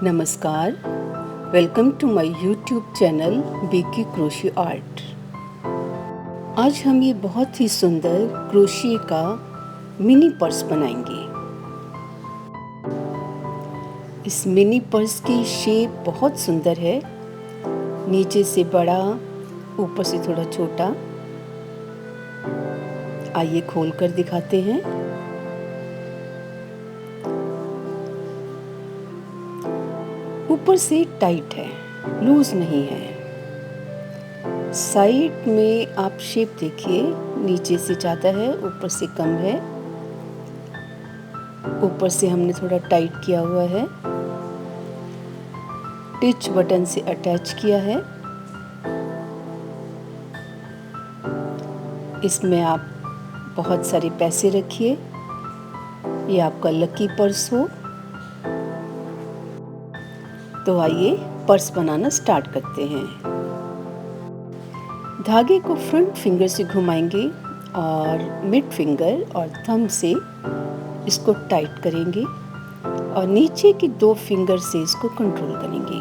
नमस्कार, welcome to my YouTube channel बीकी crochet art. आज हम ये बहुत ही सुंदर क्रोशिए का मिनी पर्स बनाएंगे। इस मिनी पर्स की शेप बहुत सुंदर है, नीचे से बड़ा, ऊपर से थोड़ा छोटा। आइए खोल कर दिखाते हैं। ऊपर से टाइट है, लूज नहीं है। साइड में आप शेप देखिए, नीचे से ज़्यादा है, ऊपर से कम है। ऊपर से हमने थोड़ा टाइट किया हुआ है, टिच बटन से अटैच किया है। इसमें आप बहुत सारे पैसे रखिए, ये आपका लकी पर्स हो। तो आइए पर्स बनाना स्टार्ट करते हैं। धागे को फ्रंट फिंगर से घुमाएंगे और मिड फिंगर और थंब से इसको टाइट करेंगे और नीचे की 2 फिंगर से इसको कंट्रोल करेंगे।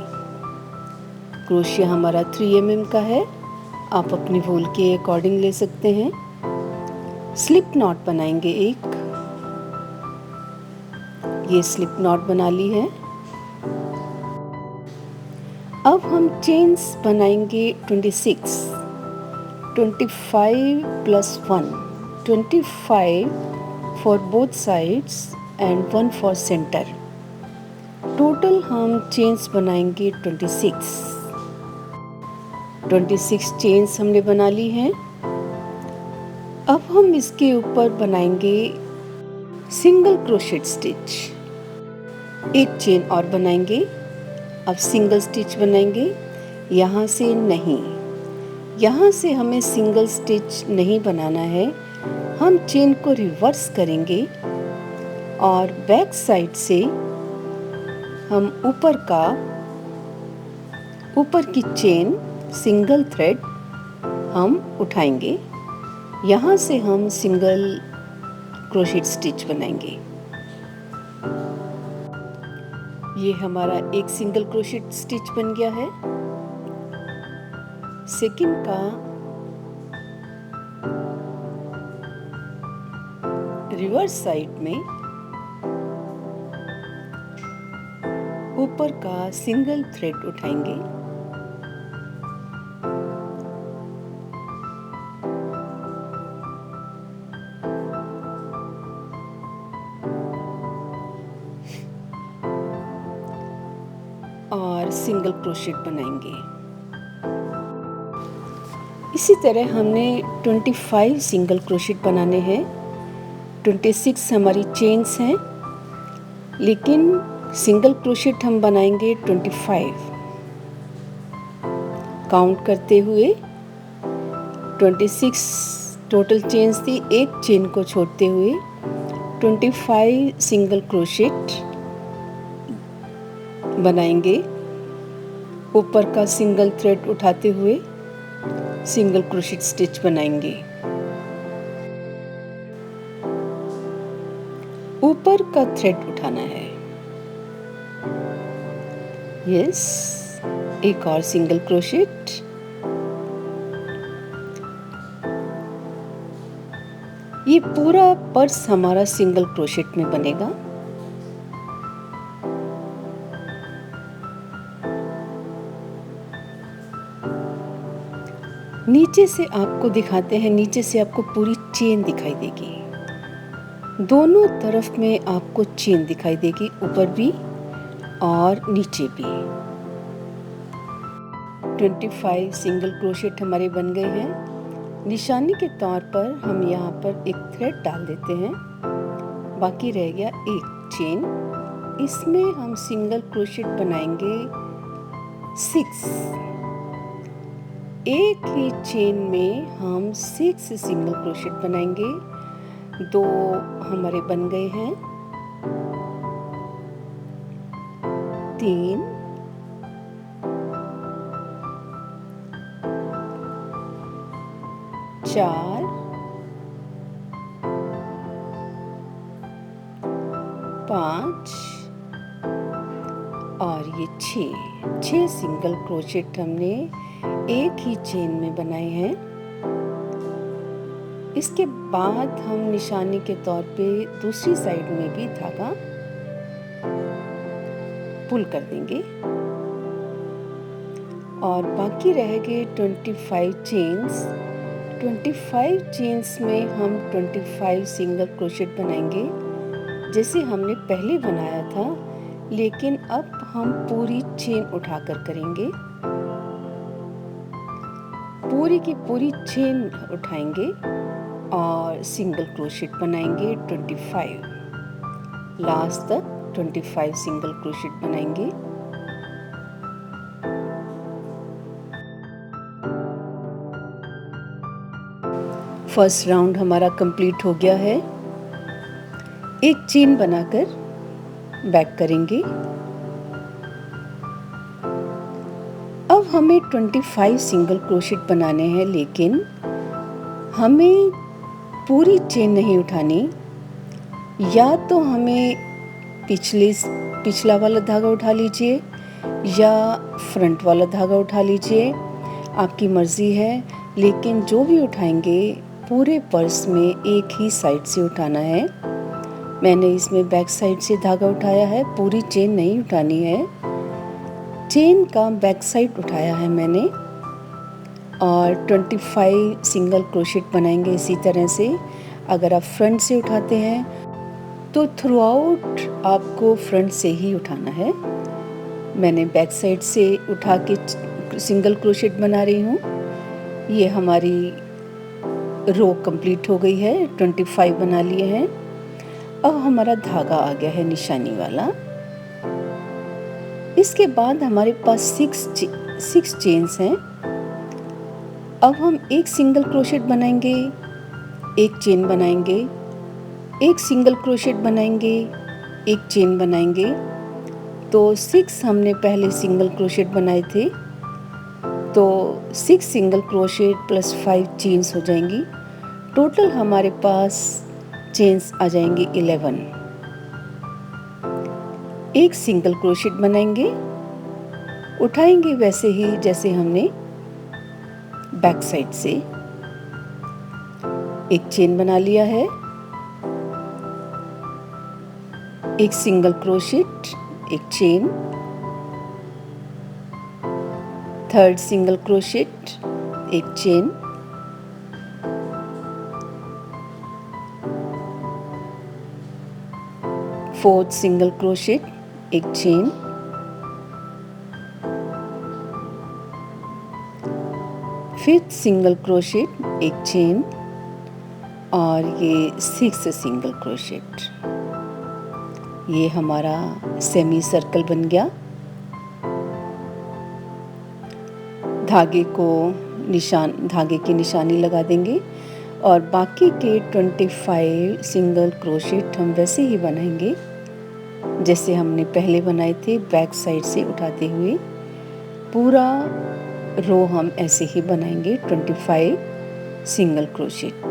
क्रोशिया हमारा 3 mm का है, आप अपनी वूल के अकॉर्डिंग ले सकते हैं। स्लिप नॉट बनाएंगे एक, ये स्लिप नॉट बना ली है। अब हम चेन्स बनाएंगे 26, 25 + 1, 25 for both sides and 1 for centre. Total हम चेन्स बनाएंगे 26 चेन्स हमने बना ली हैं। अब हम इसके ऊपर बनाएंगे सिंगल क्रोशेट स्टिच। एक चेन और बनाएंगे। अब सिंगल स्टिच बनाएंगे, यहाँ से नहीं, यहाँ से हमें सिंगल स्टिच नहीं बनाना है। हम चेन को रिवर्स करेंगे और बैक साइड से हम ऊपर की चेन सिंगल थ्रेड हम उठाएंगे। यहाँ से हम सिंगल क्रोशेट स्टिच बनाएंगे। ये हमारा एक सिंगल क्रोशेट स्टिच बन गया है। सेकंड का रिवर्स साइड में ऊपर का सिंगल थ्रेड उठाएंगे। और सिंगल क्रोशेट बनाएंगे। इसी तरह हमने 25 सिंगल क्रोशेट बनाने हैं। 26 हमारी चेन्स हैं, लेकिन सिंगल क्रोशेट हम बनाएंगे 25। काउंट करते हुए 26 टोटल चेन्स थी, एक चेन को छोड़ते हुए 25 सिंगल क्रोशेट बनाएंगे। ऊपर का सिंगल थ्रेड उठाते हुए सिंगल क्रोशेट स्टिच बनाएंगे। ऊपर का थ्रेड उठाना है। यस, एक और सिंगल क्रोशेट। ये पूरा पर्स हमारा सिंगल क्रोशेट में बनेगा। नीचे से आपको दिखाते हैं, नीचे से आपको पूरी चेन दिखाई देगी। दोनों तरफ में आपको चेन दिखाई देगी, ऊपर भी और नीचे भी। 25 सिंगल क्रोशेट हमारे बन गए हैं। निशानी के तौर पर हम यहाँ पर एक थ्रेड डाल देते हैं, बाकी रह गया एक चेन। इसमें हम सिंगल क्रोशेट बनाएंगे 6। एक ही चेन में हम 6 सिंगल क्रोशेट बनाएंगे। 2 हमारे बन गए हैं, 3, 4, 5, और ये 6 सिंगल क्रोशेट हमने एक ही चेन में बनाए हैं। इसके बाद हम निशानी के तौर पे दूसरी साइड में भी धागा पुल कर देंगे और बाकी रह गए 25 चेन्स। 25 चेन्स में हम 25 सिंगल क्रोशेट बनाएंगे जैसे हमने पहले बनाया था, लेकिन अब हम पूरी चेन उठाकर करेंगे। पूरी की पूरी चेन उठाएंगे और सिंगल क्रोशेट बनाएंगे 25। लास्ट तक 25 सिंगल क्रोशेट बनाएंगे। फर्स्ट राउंड हमारा कंप्लीट हो गया है। एक चेन बनाकर बैक करेंगे। अब हमें 25 सिंगल क्रोशेट बनाने हैं, लेकिन हमें पूरी चेन नहीं उठानी। या तो हमें पिछला वाला धागा उठा लीजिए या फ्रंट वाला धागा उठा लीजिए, आपकी मर्ज़ी है। लेकिन जो भी उठाएंगे पूरे पर्स में एक ही साइड से उठाना है। मैंने इसमें बैक साइड से धागा उठाया है, पूरी चेन नहीं उठानी है। चेन का बैक साइड उठाया है मैंने और 25 सिंगल क्रोशेट बनाएंगे इसी तरह से। अगर आप फ्रंट से उठाते हैं तो थ्रू आउट आपको फ्रंट से ही उठाना है। मैंने बैक साइड से उठा के सिंगल क्रोशेट बना रही हूँ। ये हमारी रो कंप्लीट हो गई है, 25 बना लिए हैं। अब हमारा धागा आ गया है निशानी वाला। इसके बाद हमारे पास 6 चेन्स हैं। अब हम एक सिंगल क्रोशेट बनाएंगे, एक चेन बनाएंगे, एक सिंगल क्रोशेट बनाएंगे, एक चेन बनाएंगे। तो 6 हमने पहले सिंगल क्रोशेट बनाए थे, तो 6 सिंगल क्रोशेट प्लस 5 चेन्स हो जाएंगी। टोटल हमारे पास चेन्स आ जाएंगे 11। एक सिंगल क्रोशेट बनाएंगे, उठाएंगे वैसे ही जैसे हमने बैक साइड से। एक चेन बना लिया है, एक सिंगल क्रोशेट, एक चेन, थर्ड सिंगल क्रोशेट, एक चेन, फोर्थ सिंगल क्रोशेट, एक चेन, फिफ्थ सिंगल क्रोशेट, एक चेन और ये 6 सिंगल क्रोशेट। ये हमारा सेमी सर्कल बन गया। धागे की निशानी लगा देंगे और बाकी के 25 सिंगल क्रोशेट हम वैसे ही बनाएंगे जैसे हमने पहले बनाए थे, बैक साइड से उठाते हुए। पूरा रो हम ऐसे ही बनाएंगे 25 सिंगल क्रोशेट।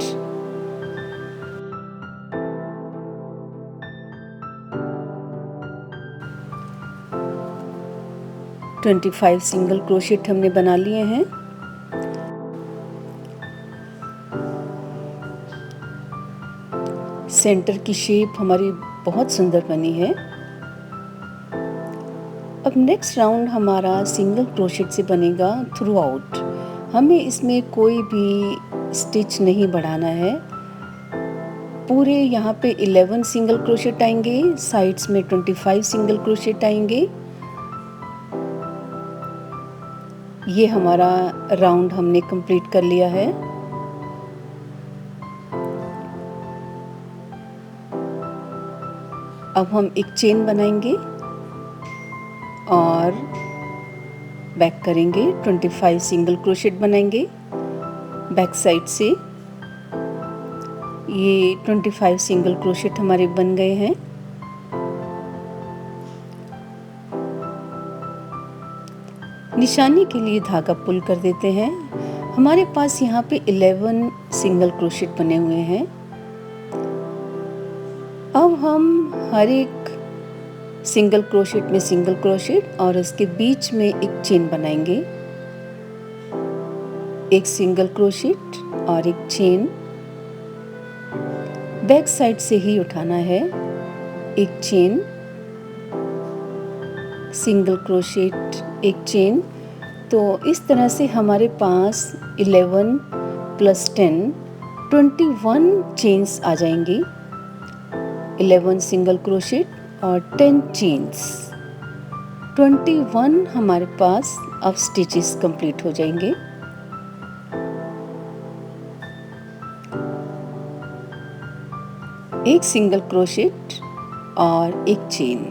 ट्वेंटी-5 सिंगल क्रोशेट हमने बना लिए हैं। सेंटर की शेप हमारी बहुत सुंदर बनी है। अब नेक्स्ट राउंड हमारा सिंगल क्रोशेट से बनेगा थ्रू आउट। हमें इसमें कोई भी स्टिच नहीं बढ़ाना है। पूरे यहाँ पे 11 सिंगल क्रोशेट आएंगे, साइड्स में 25 सिंगल क्रोशेट आएंगे। ये हमारा राउंड हमने कंप्लीट कर लिया है। अब हम एक चेन बनाएंगे और बैक करेंगे। 25 सिंगल क्रोशेट बनाएंगे बैक साइड से। ये 25 सिंगल क्रोशेट हमारे बन गए हैं। निशानी के लिए धागा पुल कर देते हैं। हमारे पास यहाँ पे 11 सिंगल क्रोशेट बने हुए हैं। अब हम हर एक सिंगल क्रोशेट में सिंगल क्रोशेट और इसके बीच में एक चेन बनाएंगे, एक सिंगल क्रोशेट और एक चेन। बैक साइड से ही उठाना है, एक चेन, सिंगल क्रोशेट, एक चेन। तो इस तरह से हमारे पास 11 + 10 21 चेन्स आ जाएंगी। 11 सिंगल क्रोशेट और 10 चेन्स, 21 हमारे पास अब स्टिचेस कंप्लीट हो जाएंगे। एक सिंगल क्रोशेट और एक चेन।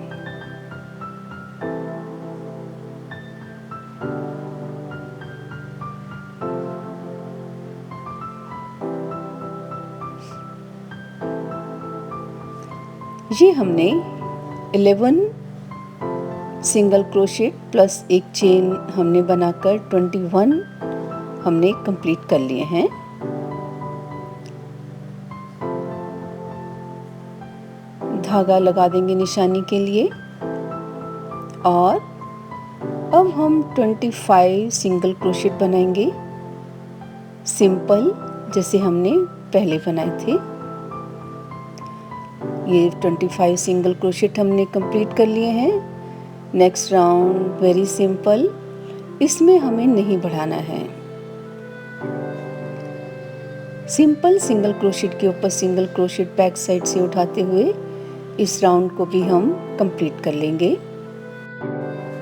ये हमने 11 सिंगल क्रोशेट प्लस एक चेन हमने बनाकर 21 हमने कंप्लीट कर लिए हैं। धागा लगा देंगे निशानी के लिए और अब हम 25 सिंगल क्रोशेट बनाएंगे, सिंपल जैसे हमने पहले बनाए थे। ये 25 सिंगल क्रोशेट हमने कंप्लीट कर लिए हैं। नेक्स्ट राउंड वेरी सिंपल, इसमें हमें नहीं बढ़ाना है। सिंपल सिंगल क्रोशेट के ऊपर सिंगल क्रोशेट बैक साइड से उठाते हुए इस राउंड को भी हम कंप्लीट कर लेंगे।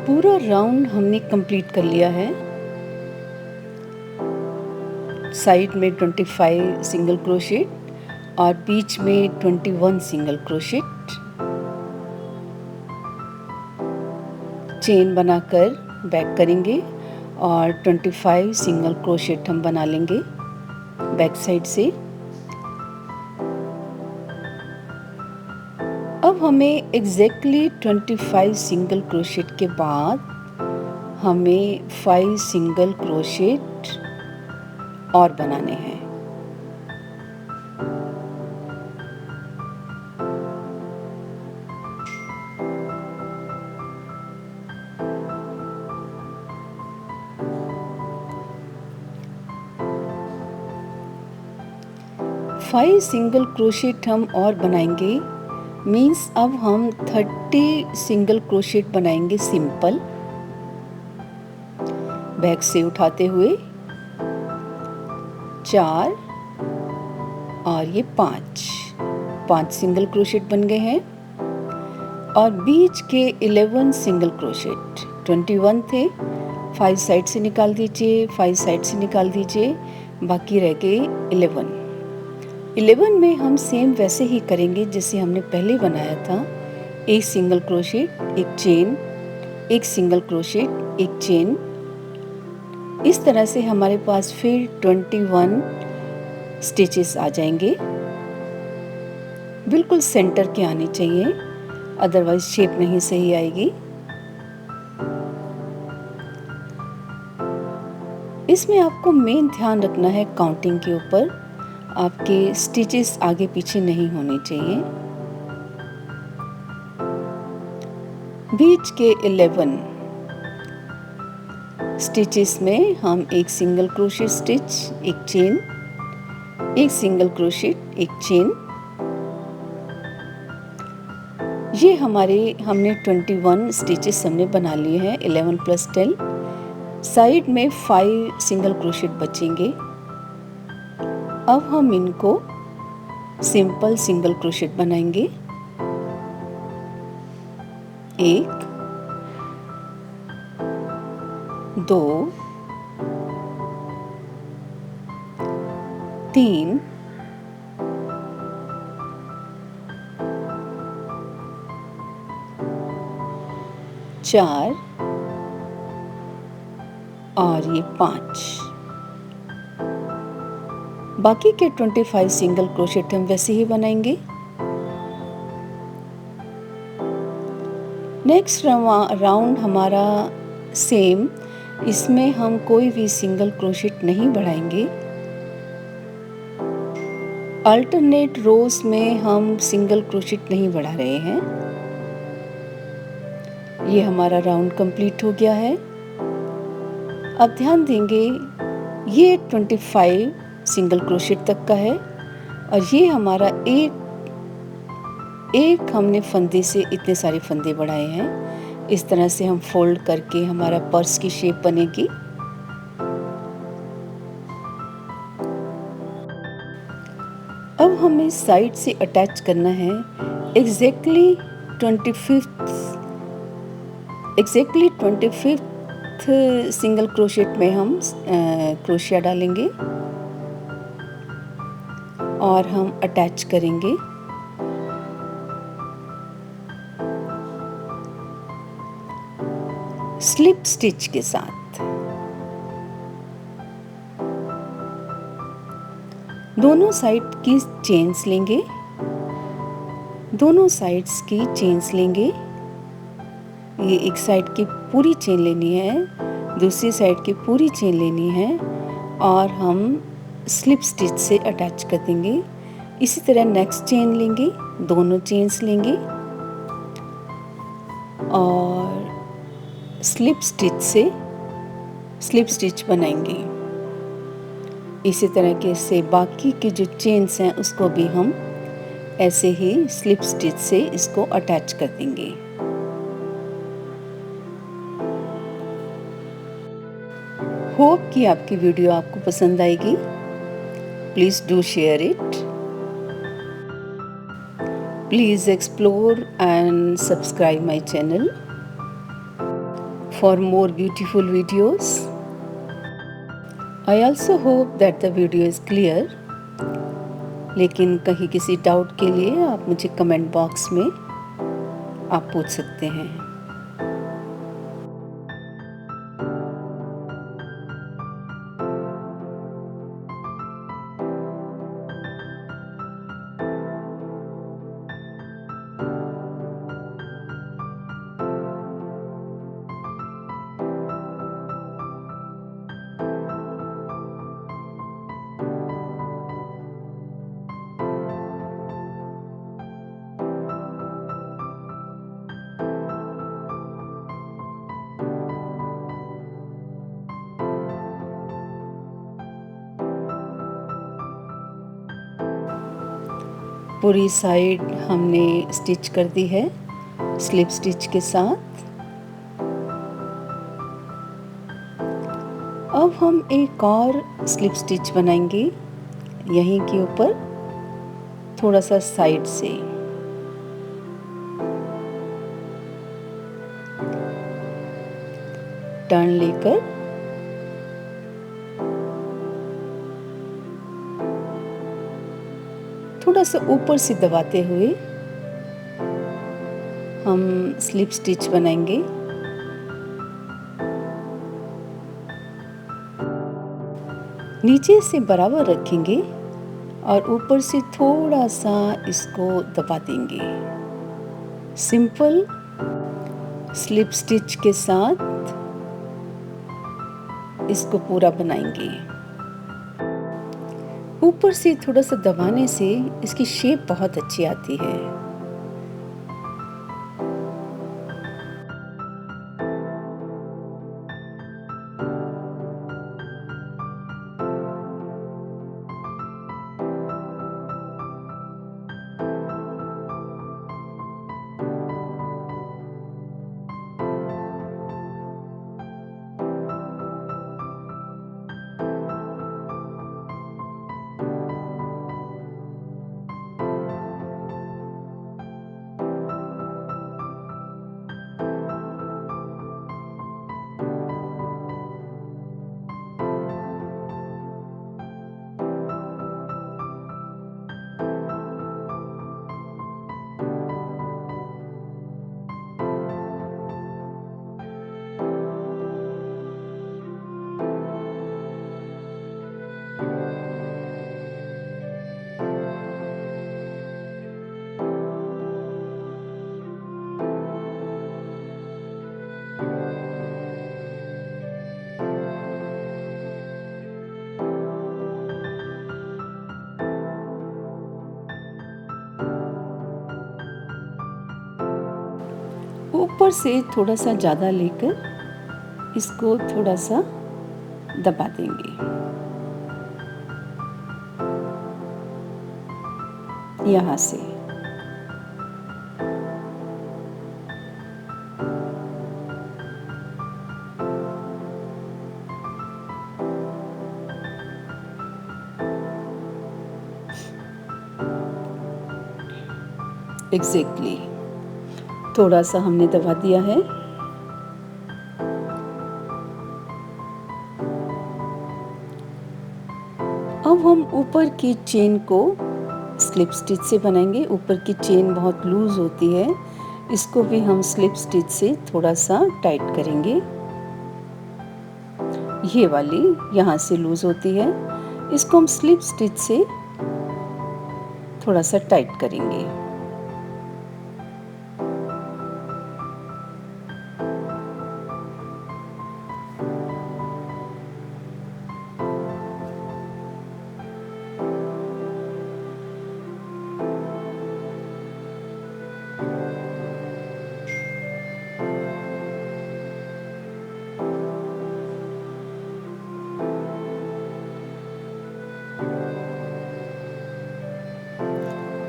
पूरा राउंड हमने कंप्लीट कर लिया है। साइड में 25 सिंगल क्रोशेट और बीच में 21 सिंगल क्रोशेट, चेन बनाकर बैक करेंगे और 25 सिंगल क्रोशेट हम बना लेंगे बैक साइड से। अब हमें एग्जैक्टली 25 सिंगल क्रोशेट के बाद हमें 5 सिंगल क्रोशेट और बनाने हैं। फाइव सिंगल क्रोशेट हम और बनाएंगे, मीन्स अब हम 30 सिंगल क्रोशेट बनाएंगे सिंपल, बैक से उठाते हुए 4 और ये 5 सिंगल क्रोशेट बन गए हैं। और बीच के 11 सिंगल क्रोशेट, 21 थे, 5 साइड से निकाल दीजिए, 5 साइड से निकाल दीजिए, बाकी रह गए 11 में हम सेम वैसे ही करेंगे जैसे हमने पहले बनाया था। एक सिंगल क्रोशेट, एक चेन, एक सिंगल क्रोशेट, एक चेन। इस तरह से हमारे पास फिर 21 स्टिचेस आ जाएंगे। बिल्कुल सेंटर के आने चाहिए, अदरवाइज शेप नहीं सही आएगी। इसमें आपको मेन ध्यान रखना है काउंटिंग के ऊपर, आपके स्टिचेस आगे पीछे नहीं होने चाहिए। बीच के 11 स्टिचेस में हम एक सिंगल क्रोशेट स्टिच, एक चेन, एक सिंगल क्रोशेट, एक चेन। ये हमने 21 स्टिचेस हमने बना लिए हैं। 11 + 10, साइड में 5 सिंगल क्रोशेट बचेंगे। अब हम इनको सिंपल सिंगल क्रोशेट बनाएंगे। 1 2 3 4 और ये 5। बाकी के 25 सिंगल क्रोशेट हम वैसे ही बनाएंगे। नेक्स्ट राउंड हमारा सेम, इसमें हम कोई भी सिंगल क्रोशेट नहीं बढ़ाएंगे। अल्टरनेट रोज में हम सिंगल क्रोशेट नहीं बढ़ा रहे हैं। ये हमारा राउंड कंप्लीट हो गया है। अब ध्यान देंगे ये 25 सिंगल क्रोशेट तक का है और ये हमारा एक हमने फंदे से इतने सारे फंदे बढ़ाए हैं। इस तरह से हम फोल्ड करके हमारा पर्स की शेप बनेगी। अब हमें साइड से अटैच करना है एग्जैक्टली 25th सिंगल क्रोशेट में हम क्रोशिया डालेंगे और हम अटैच करेंगे। स्लिप स्टिच के साथ दोनों साइड की चेन्स लेंगे, दोनों साइड्स की चेन्स लेंगे। ये एक साइड की पूरी चेन लेनी है, दूसरी साइड की पूरी चेन लेनी है और हम स्लिप स्टिच से अटैच कर देंगे। इसी तरह नेक्स्ट चेन लेंगे, दोनों चेन्स लेंगे और स्लिप स्टिच से स्लिप स्टिच बनाएंगे। इसी तरह से बाकी के जो चेन्स हैं उसको भी हम ऐसे ही स्लिप स्टिच से इसको अटैच कर देंगे। होप कि आपकी वीडियो आपको पसंद आएगी। Please do share it. Please explore and subscribe my channel for more beautiful videos. I also hope that the video is clear। लेकिन कहीं किसी डाउट के लिए आप मुझे कमेंट बॉक्स में आप पूछ सकते हैं। पूरी साइड हमने स्टिच कर दी है स्लिप स्टिच के साथ। अब हम एक और स्लिप स्टिच बनाएंगे यहीं के ऊपर थोड़ा सा साइड से। टर्न लेकर थोड़ा सा ऊपर से दबाते हुए हम स्लिप स्टिच बनाएंगे। नीचे से बराबर रखेंगे और ऊपर से थोड़ा सा इसको दबा देंगे। सिंपल स्लिप स्टिच के साथ इसको पूरा बनाएंगे। ऊपर से थोड़ा सा दबाने से इसकी शेप बहुत अच्छी आती है। ऊपर से थोड़ा सा ज़्यादा लेकर इसको थोड़ा सा दबा देंगे। यहाँ से एग्जैक्टली थोड़ा सा हमने दबा दिया है। अब हम ऊपर की चेन को स्लिप स्टिच से बनाएंगे। ऊपर की चेन बहुत लूज होती है, इसको भी हम स्लिप स्टिच से थोड़ा सा टाइट करेंगे। ये वाली यहाँ से लूज होती है, इसको हम स्लिप स्टिच से थोड़ा सा टाइट करेंगे।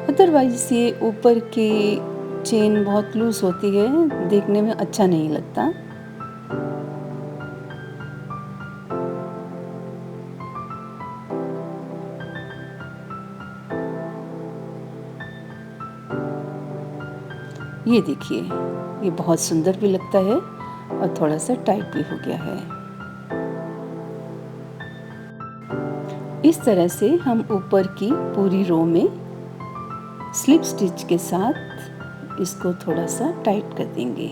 अदरवाइज ये ऊपर की चेन बहुत लूज होती है, देखने में अच्छा नहीं लगता। ये देखिए, ये बहुत सुंदर भी लगता है और थोड़ा सा टाइट भी हो गया है। इस तरह से हम ऊपर की पूरी रो में स्लिप स्टिच के साथ इसको थोड़ा सा टाइट कर देंगे।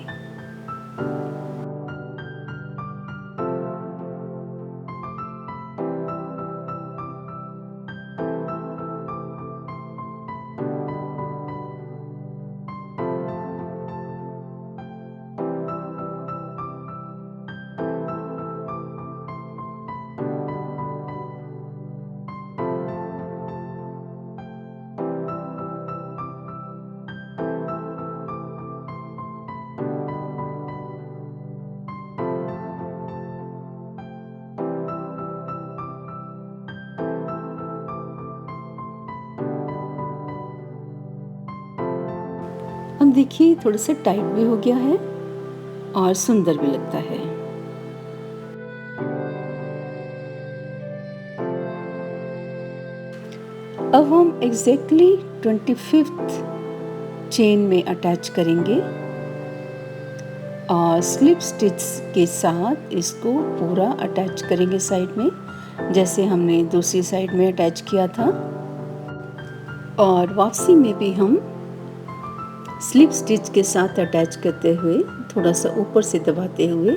अब देखिए थोड़ा सा टाइट भी हो गया है और सुंदर भी लगता है। अब हम एग्जैक्टली 25th चेन में अटैच करेंगे और स्लिप स्टिच के साथ इसको पूरा अटैच करेंगे साइड में, जैसे हमने दूसरी साइड में अटैच किया था। और वापसी में भी हम स्लिप स्टिच के साथ अटैच करते हुए थोड़ा सा ऊपर से दबाते हुए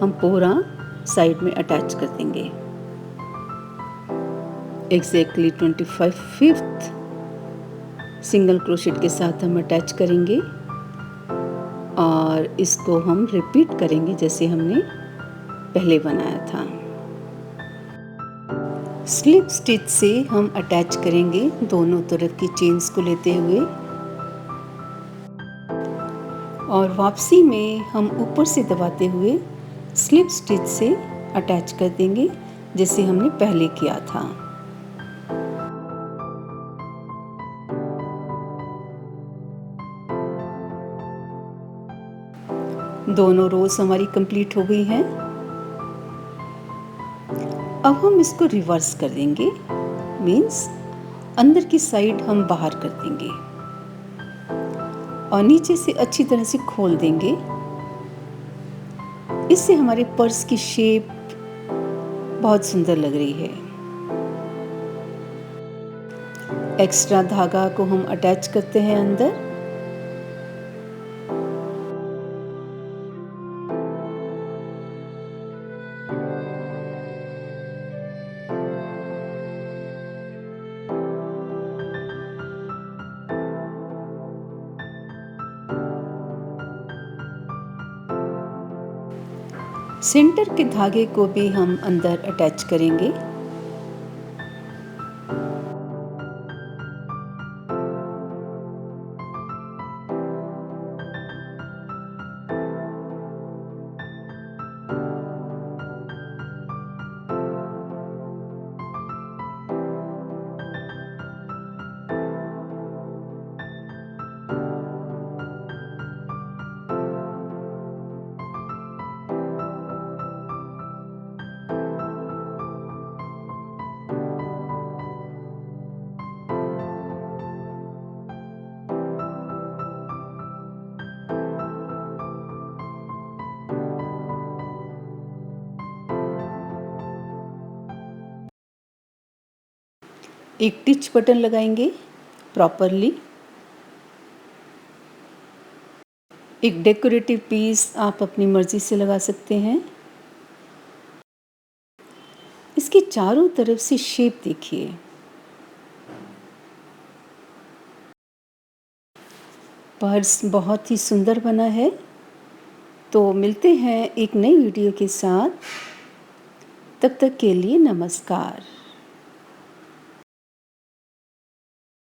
हम पूरा साइड में अटैच कर देंगे। एग्जैक्टली 25th सिंगल क्रोशेट के साथ हम अटैच करेंगे और इसको हम रिपीट करेंगे जैसे हमने पहले बनाया था। स्लिप स्टिच से हम अटैच करेंगे दोनों तरफ की चेन्स को लेते हुए और वापसी में हम ऊपर से दबाते हुए स्लिप स्टिच से अटैच कर देंगे जैसे हमने पहले किया था। दोनों रोज हमारी कंप्लीट हो गई हैं। अब हम इसको रिवर्स कर देंगे, मीन्स अंदर की साइड हम बाहर कर देंगे और नीचे से अच्छी तरह से खोल देंगे। इससे हमारे पर्स की शेप बहुत सुंदर लग रही है। एक्स्ट्रा धागा को हम अटैच करते हैं अंदर। सेंटर के धागे को भी हम अंदर अटैच करेंगे। एक टिच बटन लगाएंगे प्रॉपरली। एक डेकोरेटिव पीस आप अपनी मर्जी से लगा सकते हैं। इसके चारों तरफ से शेप देखिए। पर्स बहुत ही सुंदर बना है। तो मिलते हैं एक नई वीडियो के साथ। तब तक के लिए नमस्कार।